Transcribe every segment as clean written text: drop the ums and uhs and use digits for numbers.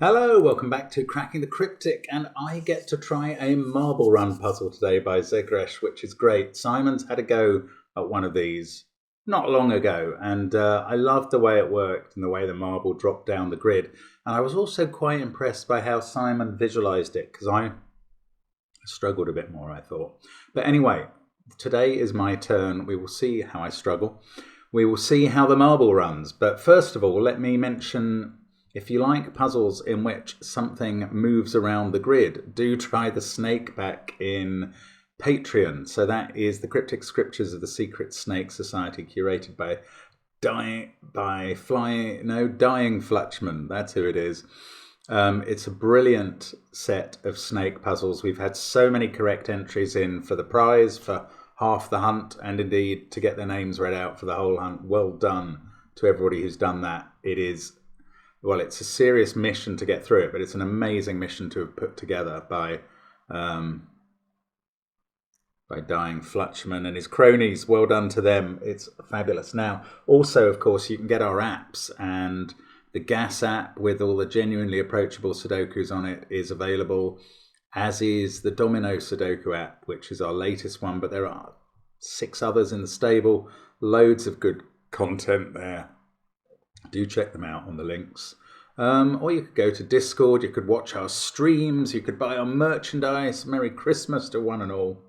Hello, welcome back to Cracking the Cryptic, and I get to try a marble run puzzle today by Zegresh, which is great. Simon's had a go at one of these not long ago, and I loved the way it worked and the way the marble dropped down the grid. And I was also quite impressed by how Simon visualized it, because I struggled a bit more, I thought. But anyway, today is my turn. We will see how I struggle. We will see how the marble runs. But first of all, let me mention, if you like puzzles in which something moves around the grid, do try the snake pack in Patreon. So that is the Cryptic Scriptures of the Secret Snake Society, curated by Dying Flutchman. That's who it is. It's a brilliant set of snake puzzles. We've had so many correct entries in for the prize, for half the hunt, and indeed to get their names read out for the whole hunt. Well done to everybody who's done that. It is, well, it's a serious mission to get through it, but it's an amazing mission to have put together by Dying Flutchman and his cronies. Well done to them. It's fabulous. Now, also, of course, you can get our apps, and the Gas app with all the genuinely approachable Sudokus on it is available, as is the Domino Sudoku app, which is our latest one, but there are 6 others in the stable. Loads of good content there. Do check them out on the links. Or you could go to Discord, you could watch our streams, you could buy our merchandise. Merry Christmas to one and all.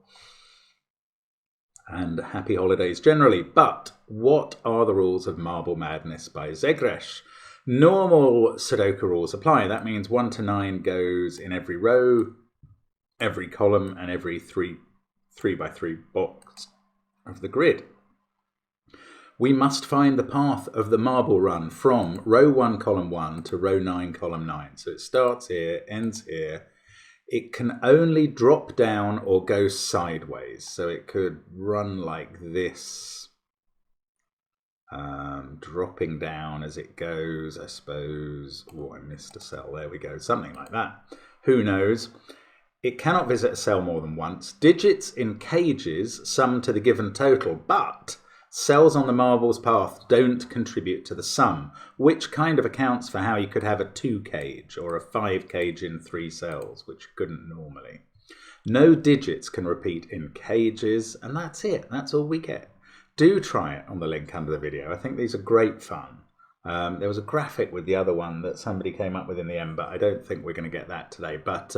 And happy holidays generally. But what are the rules of Marble Madness by Zegresh? Normal Sudoku rules apply. That means 1 to 9 goes in every row, every column, and every 3 by 3 box of the grid. We must find the path of the marble run from row 1, column 1 to row 9, column 9. So it starts here, ends here. It can only drop down or go sideways. So it could run like this, dropping down as it goes, I suppose. Oh, I missed a cell. There we go. Something like that. Who knows? It cannot visit a cell more than once. Digits in cages sum to the given total, but cells on the marble's path don't contribute to the sum, which kind of accounts for how you could have a 2 cage or a 5 cage in 3 cells, which you couldn't normally. No digits can repeat in cages, and that's it. That's all we get. Do try it on the link under the video. I think these are great fun. There was a graphic with the other one that somebody came up with in the end, but I don't think we're going to get that today. But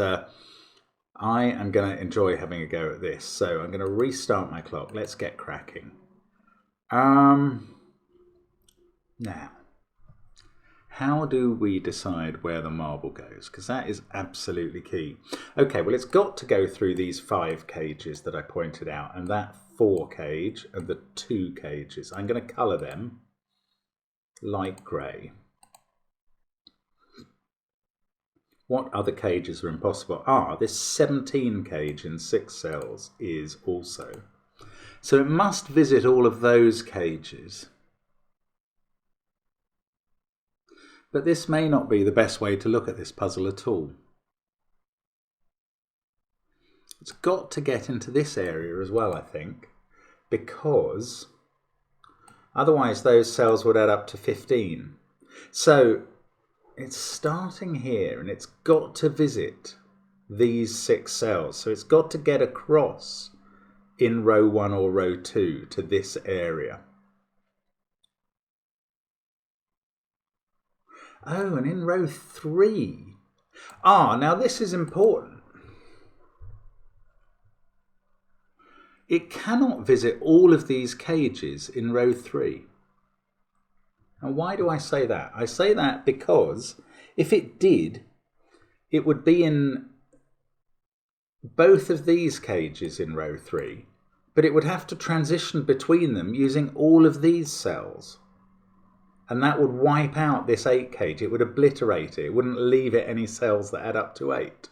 I am going to enjoy having a go at this. So I'm going to restart my clock. Let's get cracking. Now, how do we decide where the marble goes? Because that is absolutely key. Okay, well, it's got to go through these 5 cages that I pointed out, and that 4 cage and the 2 cages. I'm going to colour them light grey. What other cages are impossible? This 17 cage in 6 cells is also. So it must visit all of those cages. But this may not be the best way to look at this puzzle at all. It's got to get into this area as well, I think, because otherwise those cells would add up to 15. So it's starting here, and it's got to visit these 6 cells. So it's got to get across in row 1 or row 2 to this area. Oh, and in row 3. Now this is important. It cannot visit all of these cages in row 3. And why do I say that? I say that because if it did, it would be in both of these cages in row 3, but it would have to transition between them using all of these cells. And that would wipe out this 8 cage. It would obliterate it. It wouldn't leave it any cells that add up to 8.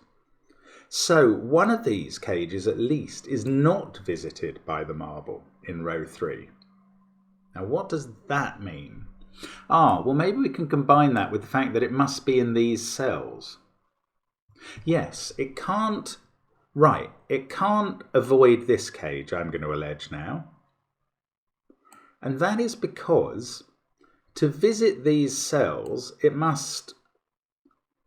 So one of these cages at least is not visited by the marble in row 3. Now what does that mean? Well, maybe we can combine that with the fact that it must be in these cells. Yes, it can't. Right, it can't avoid this cage, I'm going to allege now. And that is because to visit these cells, it must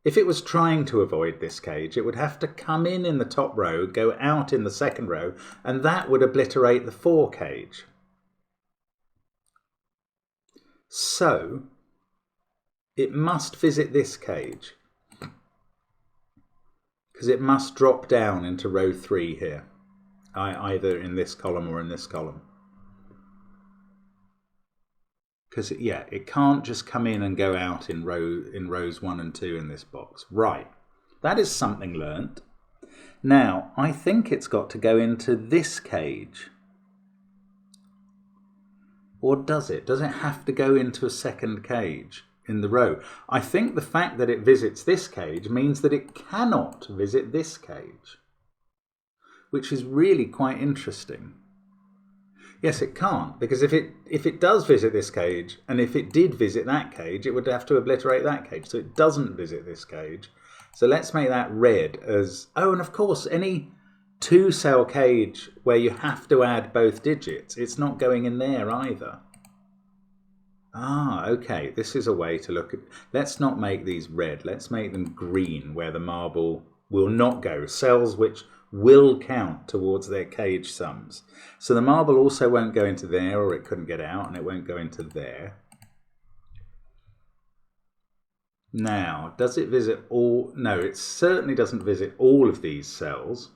If it was trying to avoid this cage, it would have to come in the top row, go out in the second row, and that would obliterate the 4 cage. So it must visit this cage, because it must drop down into row 3 here, either in this column or in this column. Because, yeah, it can't just come in and go out in rows 1 and 2 in this box. Right, that is something learnt. Now, I think it's got to go into this cage. Or does it? Does it have to go into a second cage in the row? I think the fact that it visits this cage means that it cannot visit this cage, which is really quite interesting. Yes, it can't, because if it does visit this cage, and if it did visit that cage, it would have to obliterate that cage. So it doesn't visit this cage. So let's make that red as... Oh, and of course, any 2-cell cage where you have to add both digits, it's not going in there either. Ah, okay, this is a way to look at... Let's not make these red. Let's make them green, where the marble will not go. Cells which will count towards their cage sums. So the marble also won't go into there, or it couldn't get out, and it won't go into there. Now, does it visit all? No, it certainly doesn't visit all of these cells.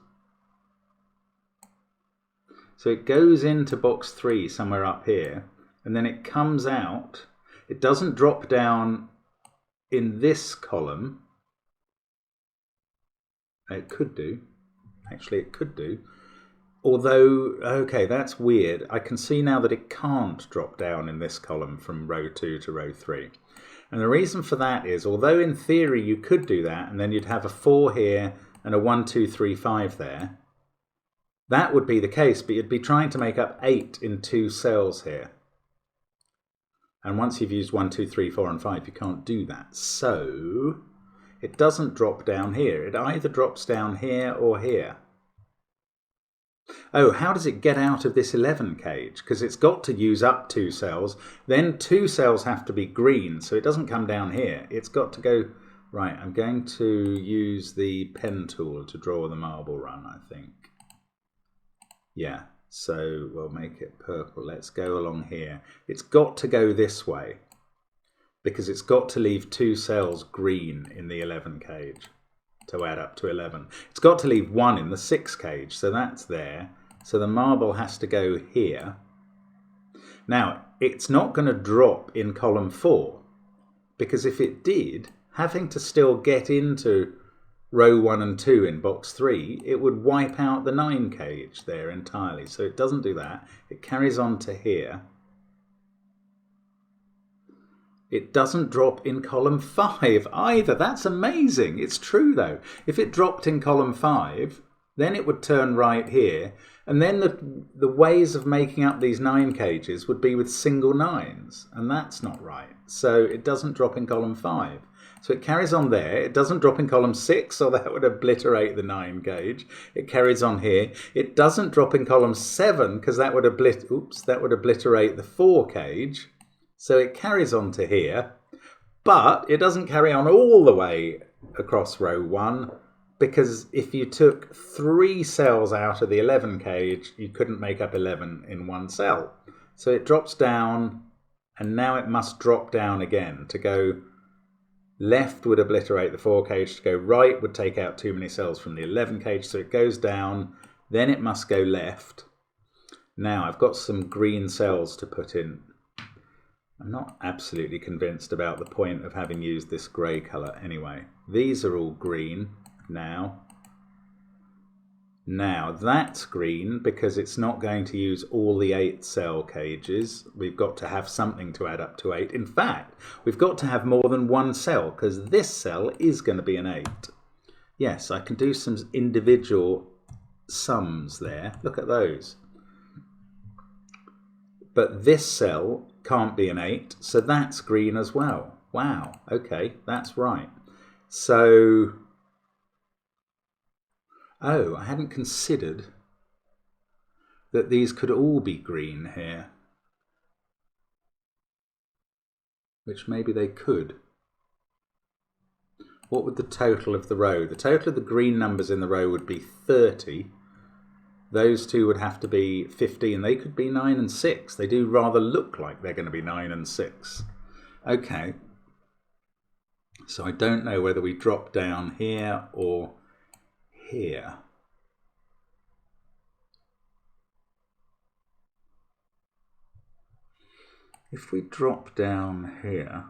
So it goes into box 3 somewhere up here, and then it comes out. It doesn't drop down in this column. It could do. Actually, it could do. Although, okay, that's weird. I can see now that it can't drop down in this column from row 2 to row 3. And the reason for that is, although in theory you could do that, and then you'd have a 4 here and a 1, 2, 3, 5 there, that would be the case, but you'd be trying to make up 8 in 2 cells here. And once you've used 1, 2, 3, 4, and 5, you can't do that. So it doesn't drop down here. It either drops down here or here. Oh, how does it get out of this 11 cage? Because it's got to use up 2 cells. Then 2 cells have to be green, so it doesn't come down here. It's got to go... Right, I'm going to use the pen tool to draw the marble run, I think. Yeah, so we'll make it purple. Let's go along here. It's got to go this way, because it's got to leave 2 cells green in the 11 cage to add up to 11. It's got to leave 1 in the 6 cage, so that's there. So the marble has to go here. Now, it's not going to drop in column 4, because if it did, having to still get into row 1 and 2 in box 3, it would wipe out the 9 cage there entirely. So it doesn't do that. It carries on to here. It doesn't drop in column 5 either. That's amazing. It's true though. If it dropped in column 5, then it would turn right here. And then the ways of making up these 9 cages would be with single 9s. And that's not right. So it doesn't drop in column 5. So it carries on there. It doesn't drop in column 6, or that would obliterate the 9 cage. It carries on here. It doesn't drop in column 7, because that would obliterate the 4 cage. So it carries on to here, but it doesn't carry on all the way across row 1, because if you took 3 cells out of the 11 cage, you couldn't make up 11 in 1 cell. So it drops down, and now it must drop down again. To go left would obliterate the 4 cage, to go right would take out too many cells from the 11 cage, so it goes down, then it must go left. Now I've got some green cells to put in. I'm not absolutely convinced about the point of having used this grey colour anyway. These are all green now. Now that's green because it's not going to use all the 8 cell cages. We've got to have something to add up to 8. In fact, we've got to have more than 1 cell, because this cell is going to be an 8. Yes, I can do some individual sums there. Look at those. But this cell can't be an 8, so that's green as well. Wow, okay, that's right. So, oh, I hadn't considered that these could all be green here, which maybe they could. what would the total of the row? The total of the green numbers in the row would be 30. Those two would have to be 15. They could be 9 and 6. They do rather look like they're going to be 9 and 6. Okay. So I don't know whether we drop down here or here. If we drop down here,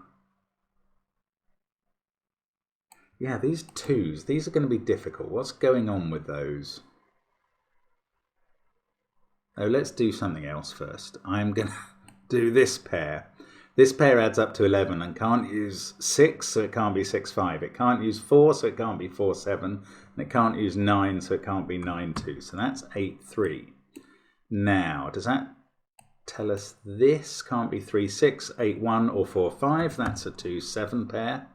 yeah, these twos, these are going to be difficult. What's going on with those? Oh, let's do something else first. I'm going to do this pair. This pair adds up to 11 and can't use 6, so it can't be 6, 5. It can't use 4, so it can't be 4, 7. And it can't use 9, so it can't be 9, 2. So that's 8, 3. Now, does that tell us this can't be 3, 6, 8, 1 or 4, 5? That's a 2, 7 pair.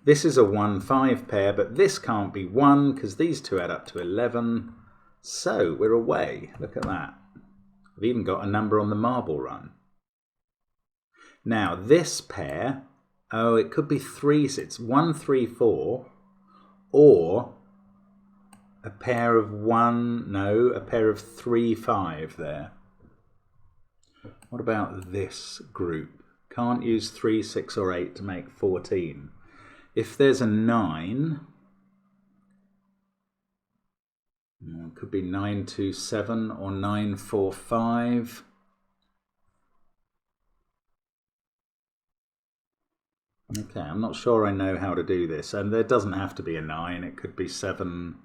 This is a 1, 5 pair, but this can't be 1 because these two add up to 11. So we're away. Look at that. I've even got a number on the marble run. Now this pair, oh, it could be 3, it's 1, 3, 4, or a pair of 1, no, a pair of 3, 5 there. What about this group? Can't use 3, 6 or 8 to make 14. If there's a 9, it could be 9, 2, 7 or 9, 4, 5. Okay, I'm not sure I know how to do this. And there doesn't have to be a 9. It could be 7,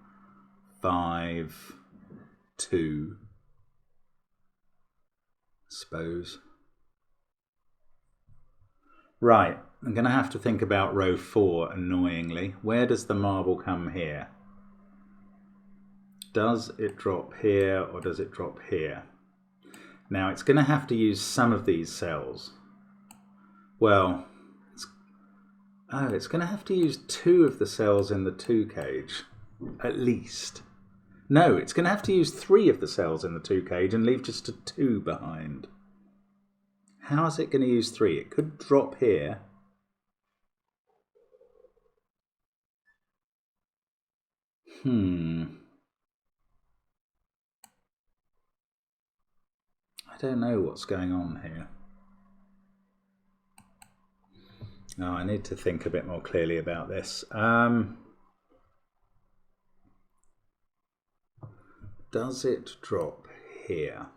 5, 2, I suppose. Right, I'm going to have to think about row 4, annoyingly. Where does the marble come here? Does it drop here or does it drop here? Now, it's going to have to use some of these cells. Well, it's going to have to use 2 of the cells in the 2 cage, at least. No, it's going to have to use 3 of the cells in the 2 cage and leave just a 2 behind. How is it going to use 3? It could drop here. I don't know what's going on here. Oh, I need to think a bit more clearly about this. Does it drop here?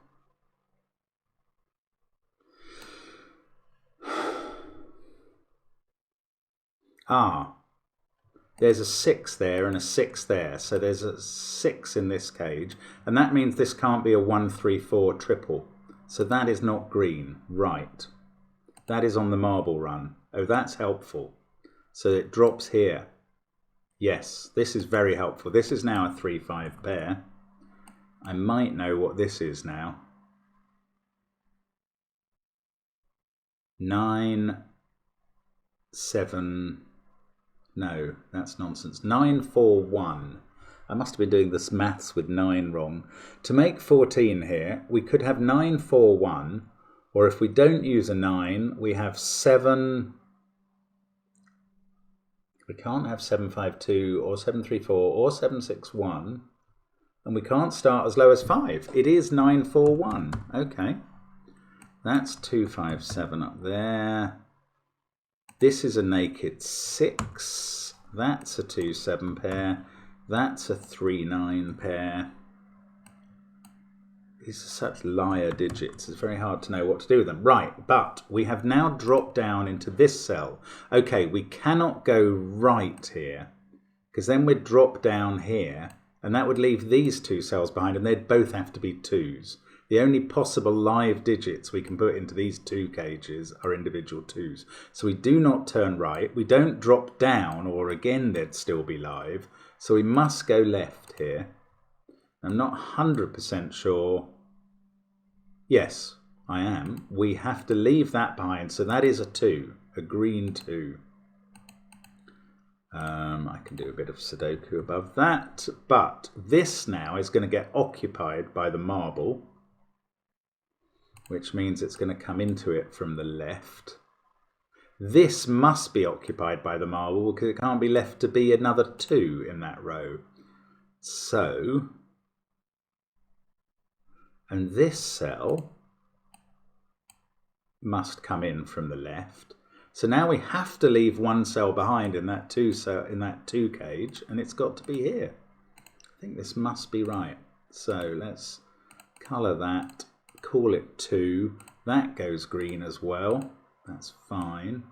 There's a 6 there and a 6 there, so there's a 6 in this cage, and that means this can't be a 1, 3, 4 triple. So that is not green, right? That is on the marble run. Oh, that's helpful. So it drops here. Yes, this is very helpful. This is now a 3, 5 pair. I might know what this is now. 9, 7, no, that's nonsense. 9, 4, 1. I must have been doing this maths with 9 wrong. To make 14 here, we could have 9, 4, 1, or if we don't use a 9, we have 7. We can't have 7, 5, 2, or 7, 3, 4, or 7, 6, 1. And we can't start as low as 5. It is 9, 4, 1. Okay. That's 2, 5, 7 up there. This is a naked 6. That's a 2, 7 pair. That's a 3, 9 pair. These are such liar digits. It's very hard to know what to do with them. Right, but we have now dropped down into this cell. Okay, we cannot go right here, because then we'd drop down here, and that would leave these 2 cells behind, and they'd both have to be 2s. The only possible live digits we can put into these 2 cages are individual 2s. So we do not turn right. We don't drop down, or again they'd still be live. So we must go left here. I'm not 100% sure. Yes, I am. We have to leave that behind. So that is a 2, a green 2. I can do a bit of Sudoku above that. But this now is going to get occupied by the marble, which means it's going to come into it from the left. This must be occupied by the marble because it can't be left to be another 2 in that row. So, and this cell must come in from the left. So now we have to leave one cell behind in that 2 cage, and it's got to be here. I think this must be right. So let's colour that, call it 2. That goes green as well. That's fine.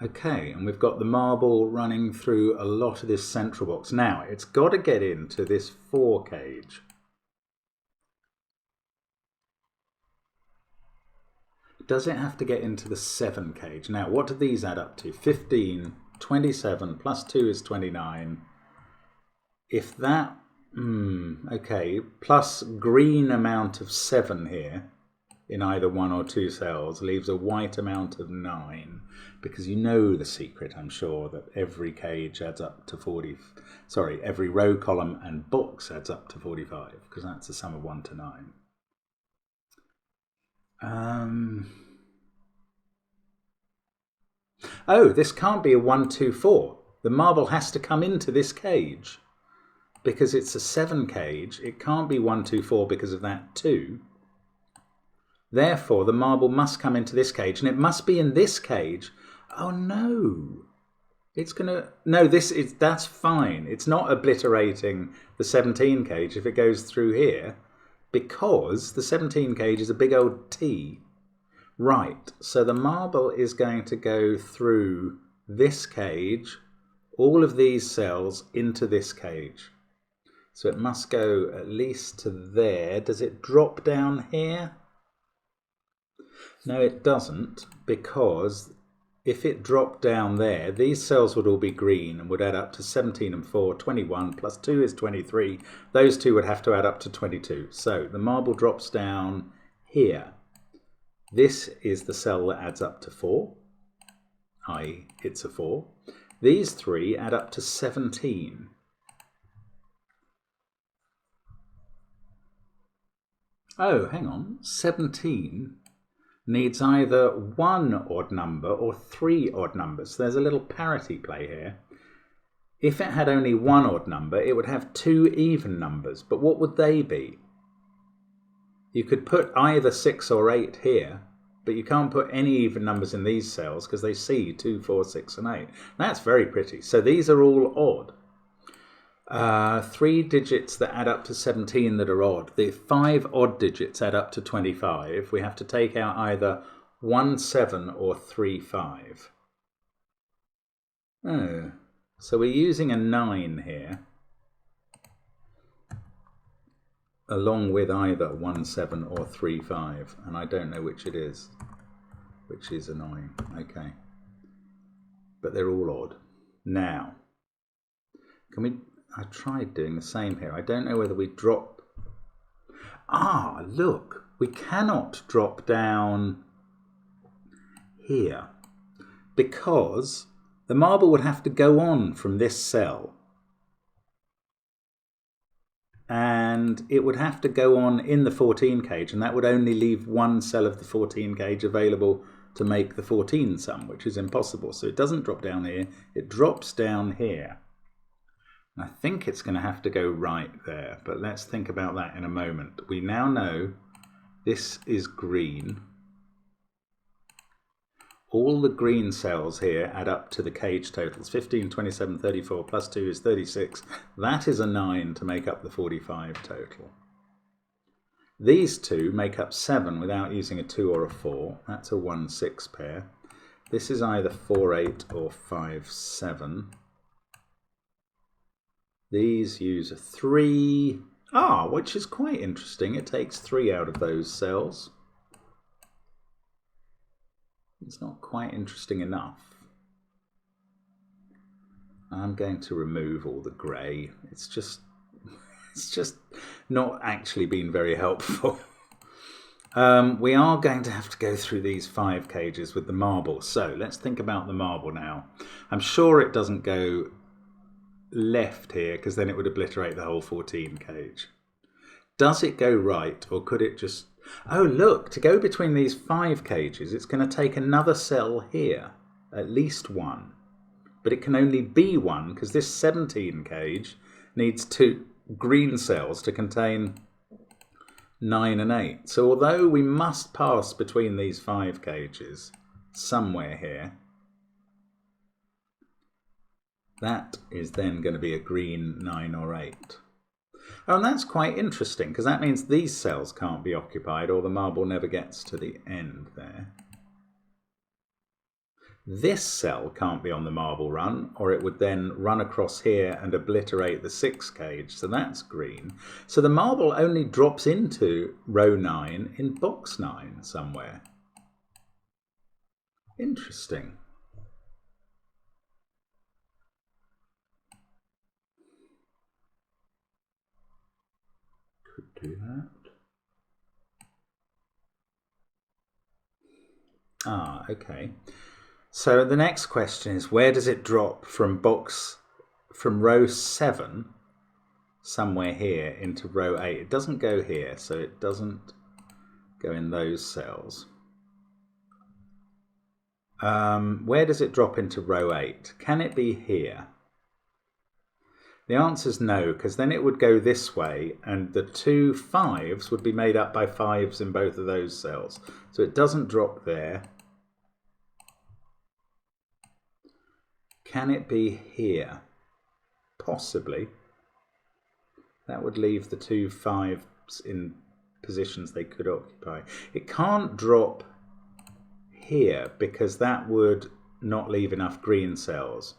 Okay, and we've got the marble running through a lot of this central box. Now, it's got to get into this 4 cage. Does it have to get into the 7 cage? Now, what do these add up to? 15, 27, plus 2 is 29. If that, okay, plus green amount of 7 here, in either 1 or 2 cells, leaves a white amount of 9, because you know the secret, I'm sure, that every cage adds up to 40, sorry, every row, column and box adds up to 45, because that's the sum of 1 to 9. Oh, this can't be a 1, 2, 4. The marble has to come into this cage, because it's a 7 cage. It can't be 1, 2, 4 because of that 2. Therefore, the marble must come into this cage, and it must be in this cage. Oh no, it's gonna, no, that's fine. It's not obliterating the 17 cage if it goes through here, because the 17 cage is a big old T. Right, so the marble is going to go through this cage, all of these cells into this cage. So it must go at least to there. Does it drop down here? No, it doesn't, because if it dropped down there, these cells would all be green and would add up to 17 and 4, 21, plus 2 is 23. Those two would have to add up to 22. So the marble drops down here. This is the cell that adds up to 4, i.e. it's a 4. These 3 add up to 17. Oh, hang on, 17 needs either 1 odd number or 3 odd numbers. So there's a little parity play here. If it had only 1 odd number, it would have 2 even numbers. But what would they be? You could put either 6 or 8 here, but you can't put any even numbers in these cells because they see 2, 4, 6 and 8. That's very pretty. So these are all odd. 3 digits that add up to 17 that are odd. The 5 odd digits add up to 25. We have to take out either 1, 7 or 3, 5. Oh, so we're using a 9 here, along with either 1, 7 or 3, 5. And I don't know which it is, which is annoying. Okay. But they're all odd. Now, can we... I tried doing the same here. I don't know whether we drop... Ah, look, we cannot drop down here because the marble would have to go on from this cell and it would have to go on in the 14 cage, and that would only leave 1 cell of the 14 cage available to make the 14 sum, which is impossible. So it doesn't drop down here, it drops down here. I think it's going to have to go right there, but let's think about that in a moment. We now know this is green. All the green cells here add up to the cage totals. 15, 27, 34, plus 2 is 36. That is a 9 to make up the 45 total. These two make up 7 without using a 2 or a 4. That's a 1, 6 pair. This is either 4, 8 or 5, 7. These use a 3, which is quite interesting. It takes 3 out of those cells. It's not quite interesting enough. I'm going to remove all the grey. It's just not actually been very helpful. We are going to have to go through these 5 cages with the marble. So let's think about the marble now. I'm sure it doesn't go left here because then it would obliterate the whole 14 cage. Does it go right, or could it just... Oh, look, to go between these 5 cages, it's going to take another cell here, at least one. But it can only be one because this 17 cage needs 2 green cells to contain 9 and 8. So although we must pass between these 5 cages somewhere here, that is then going to be a green 9 or 8. Oh, and that's quite interesting because that means these cells can't be occupied or the marble never gets to the end there. This cell can't be on the marble run, or it would then run across here and obliterate the 6 cage, so that's green. So the marble only drops into row 9 in box 9 somewhere. Interesting. Could do that. Ah, okay. So the next question is, where does it drop from row 7 somewhere here into row 8? It doesn't go here, so it doesn't go in those cells. Where does it drop into row 8? Can it be here? The answer is no, because then it would go this way and the 2 5s would be made up by 5s in both of those cells. So it doesn't drop there. Can it be here? Possibly. That would leave the 2 5s in positions they could occupy. It can't drop here because that would not leave enough green cells.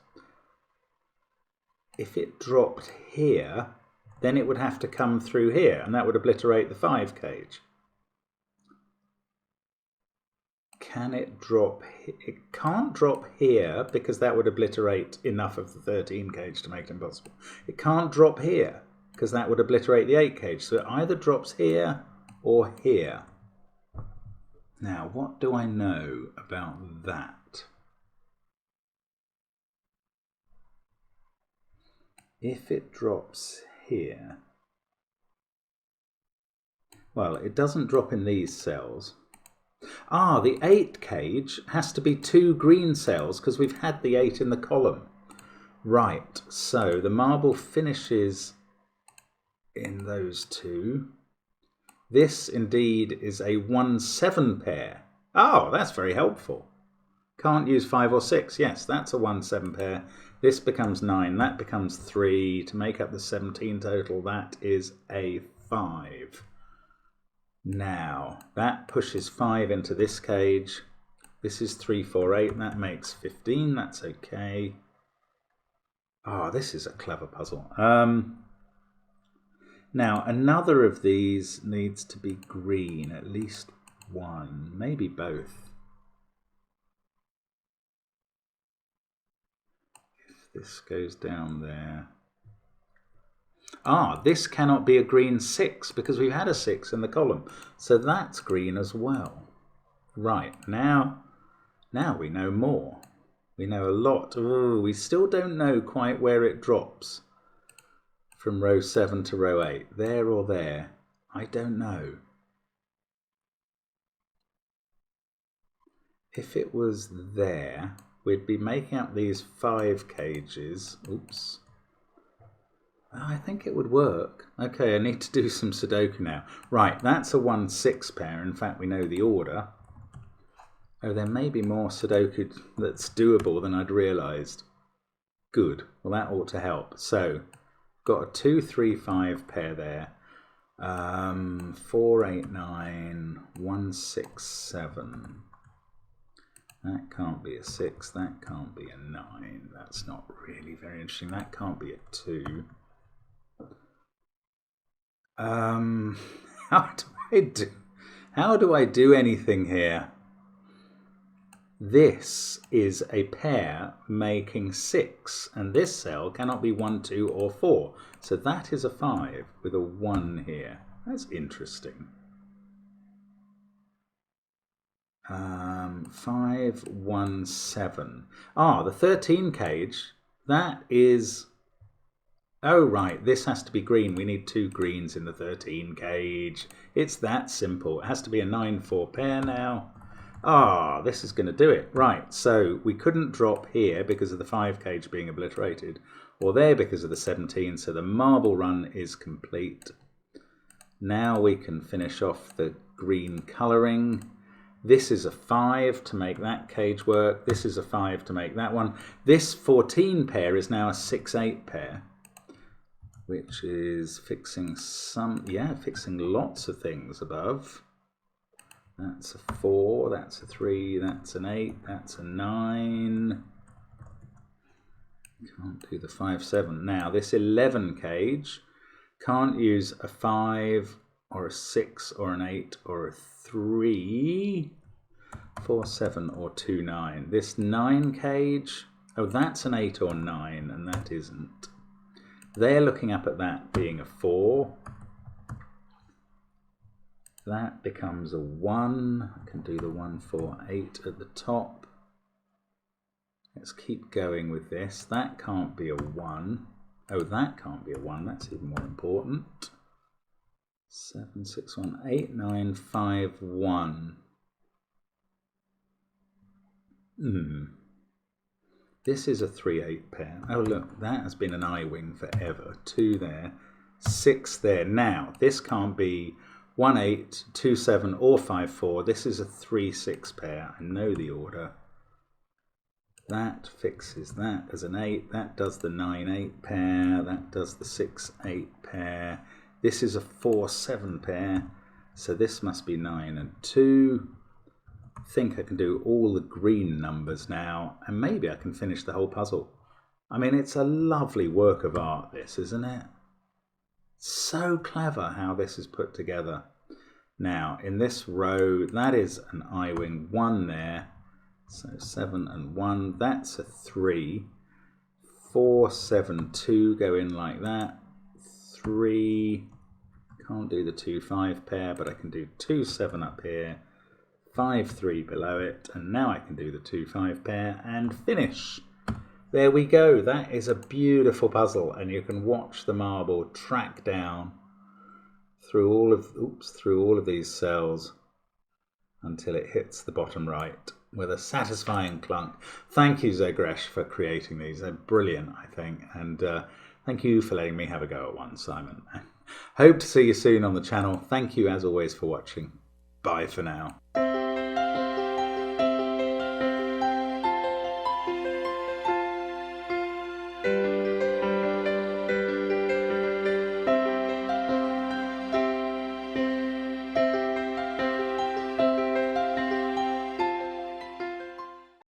If it dropped here, then it would have to come through here and that would obliterate the 5 cage. Can it drop? It can't drop here because that would obliterate enough of the 13 cage to make it impossible. It can't drop here because that would obliterate the 8 cage. So it either drops here or here. Now, what do I know about that? If it drops here, well, it doesn't drop in these cells. Ah, the 8 cage has to be 2 green cells because we've had the 8 in the column. Right, so the marble finishes in those 2. This indeed is a 1-7 pair. Oh, that's very helpful. Can't use 5 or 6. Yes, that's a 1-7 pair. This becomes 9. That becomes 3. To make up the 17 total, that is a 5. Now, that pushes 5 into this cage. This is 3, 4, 8. That makes 15. That's okay. Ah, this is a clever puzzle. Now, another of these needs to be green. At least one. Maybe both. If this goes down there. Ah, this cannot be a green 6 because we've had a 6 in the column. So that's green as well. Right, now we know more. We know a lot. Ooh, we still don't know quite where it drops from row 7 to row 8. There or there. I don't know. If it was there, we'd be making up these 5 cages. Oops. I think it would work. Okay, I need to do some Sudoku now. Right, that's a 1-6 pair. In fact, we know the order. Oh, there may be more Sudoku that's doable than I'd realised. Good. Well, that ought to help. So, got a 2-3-5 pair there. 4, 8, 9, 1, 6, 7. That can't be a 6. That can't be a 9. That's not really very interesting. That can't be a 2. How do I do anything here? This is a pair making 6, and this cell cannot be 1, 2, or 4. So that is a 5 with a 1 here. That's interesting. 5, 1, 7. Ah, the 13 cage, that is Oh, right, this has to be green. We need 2 greens in the 13 cage. It's that simple. It has to be a 9-4 pair now. Ah, this is going to do it. Right, so we couldn't drop here because of the 5 cage being obliterated, or there because of the 17, so the marble run is complete. Now we can finish off the green colouring. This is a 5 to make that cage work. This is a 5 to make that one. This 14 pair is now a 6-8 pair, which is fixing fixing lots of things above. That's a 4, that's a 3, that's an 8, that's a 9. Can't do the 5-7. Now this 11 cage can't use a 5 or a 6 or an 8 or a 3, 4-7 or 2-9. This 9 cage, oh, that's an 8 or 9, and that isn't. They're looking up at that being a 4. That becomes a 1. I can do the 1-4-8 at the top. Let's keep going with this. That can't be a 1. Oh, that can't be a 1. That's even more important. 7, 6, 1, 8, 9, 5, 1. This is a 3-8 pair. Oh, look, that has been an I-wing forever. 2 there, 6 there. Now, this can't be 1-8, 2-7, or 5-4. This is a 3-6 pair. I know the order. That fixes that as an 8. That does the 9-8 pair. That does the 6-8 pair. This is a 4-7 pair. So this must be 9 and 2. I think I can do all the green numbers now, and maybe I can finish the whole puzzle. I mean, it's a lovely work of art, this, isn't it? So clever how this is put together. Now, in this row, that is an I-wing 1 there. So 7 and 1, that's a 3. 4, 7, 2 go in like that. 3, can't do the 2-5 pair, but I can do 2-7 up here. 5-3 below it, and now I can do the 2-5 pair and finish. There we go. That is a beautiful puzzle, and you can watch the marble track down through all of these cells until it hits the bottom right with a satisfying clunk. Thank you, Zegresh, for creating these. They're brilliant, I think, and thank you for letting me have a go at one, Simon. Hope to see you soon on the channel. Thank you, as always, for watching. Bye for now.